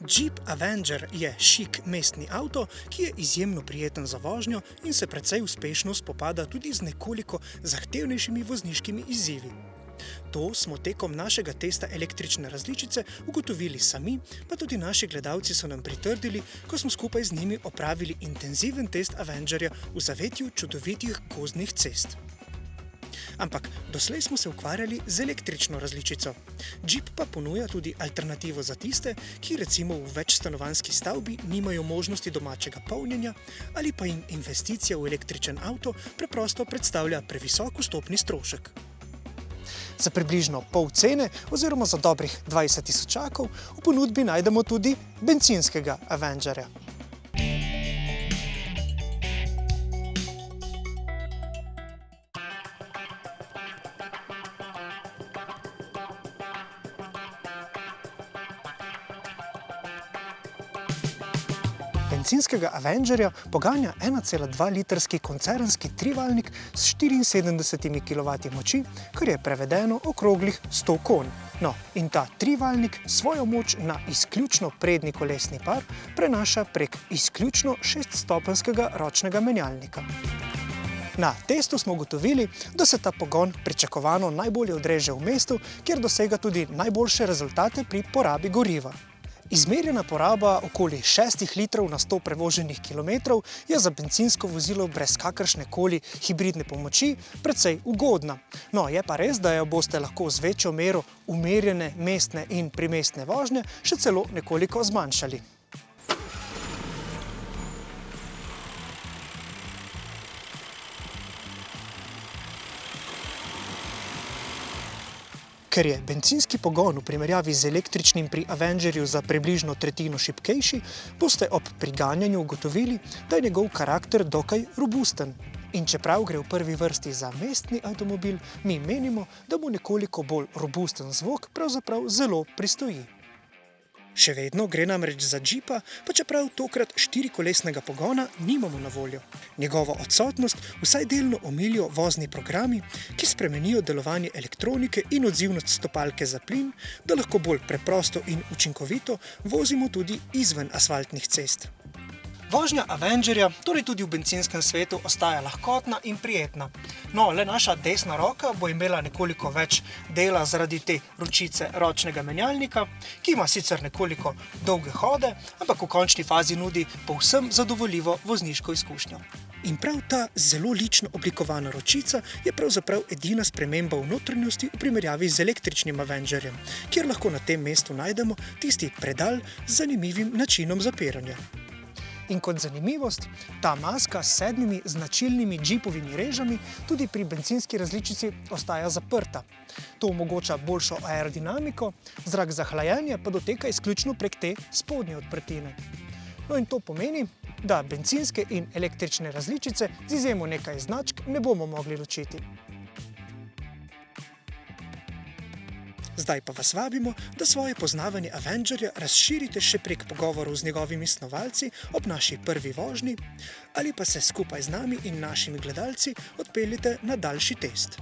Jeep Avenger je šik mestni avto, ki je izjemno prijeten za vožnjo in se precej uspešno spopada tudi z nekoliko zahtevnejšimi vozniškimi izzivi. To smo tekom našega testa električne različice ugotovili sami, pa tudi naši gledalci so nam pritrdili, ko smo skupaj z njimi opravili intenziven test Avengerja v zavetju čudovitih gozdnih cest. Ampak doslej smo se ukvarjali z električno različico. Jeep pa ponuja tudi alternativo za tiste, ki recimo v večstanovanjski stavbi nimajo možnosti domačega polnjenja ali pa jim investicija v električen avto preprosto predstavlja previsok vstopni strošek. Za približno pol cene oziroma za dobrih 20 tisočakov v ponudbi najdemo tudi bencinskega Avengerja. Bencinskega Avengerja poganja 1,2-litrski koncernski trivaljnik s 74 kW moči, kar je prevedeno okroglih 100 konj. No, in ta trivaljnik svojo moč na izključno prednji kolesni par prenaša prek izključno 6-stopenjskega ročnega menjalnika. Na testu smo ugotovili, da se ta pogon pričakovano najbolje odreže v mestu, kjer dosega tudi najboljše rezultate pri porabi goriva. Izmerjena poraba okoli 6 litrov na 100 prevoženih kilometrov je za bencinsko vozilo brez kakršnekoli hibridne pomoči precej ugodna. No, je pa res, da jo boste lahko z večjo mero umerjene mestne in primestne vožnje še celo nekoliko zmanjšali. Ker je bencinski pogon v primerjavi z električnim pri Avengerju za približno tretjino šibkejši, boste ob priganjanju ugotovili, da je njegov karakter dokaj robusten. In čeprav gre v prvi vrsti za mestni avtomobil, mi menimo, da mu nekoliko bolj robusten zvok pravzaprav zelo pristoji. Še vedno gre namreč za Jeepa, pa čeprav tokrat 4-kolesnega pogona nimamo na voljo. Njegovo odsotnost vsaj delno omilijo vozni programi, ki spremenijo delovanje elektronike in odzivnost stopalke za plin, da lahko bolj preprosto in učinkovito vozimo tudi izven asfaltnih cest. Vožnja Avengerja torej tudi v bencinskem svetu ostaja lahkotna in prijetna. No, le naša desna roka bo imela nekoliko več dela zaradi te ročice ročnega menjalnika, ki ima sicer nekoliko dolge hode, ampak v končni fazi nudi povsem zadovoljivo vozniško izkušnjo. In prav ta zelo lično oblikovana ročica je pravzaprav edina sprememba v notranjosti v primerjavi z električnim Avengerjem, kjer lahko na tem mestu najdemo tisti predal z zanimivim načinom zapiranja. In kot zanimivost, ta maska s 7 značilnimi Jeepovimi režami tudi pri bencinski različici ostaja zaprta. To omogoča boljšo aerodinamiko, zrak za hlajenje pa doteka izključno prek te spodnje odprtine. No in to pomeni, da bencinske in električne različice z izjemo nekaj značk ne bomo mogli ločiti. Zdaj pa vas vabimo, da svoje poznavanje Avengerja razširite še prek pogovorov z njegovimi snovalci ob naši prvi vožnji ali pa se skupaj z nami in našimi gledalci odpeljete na daljši test.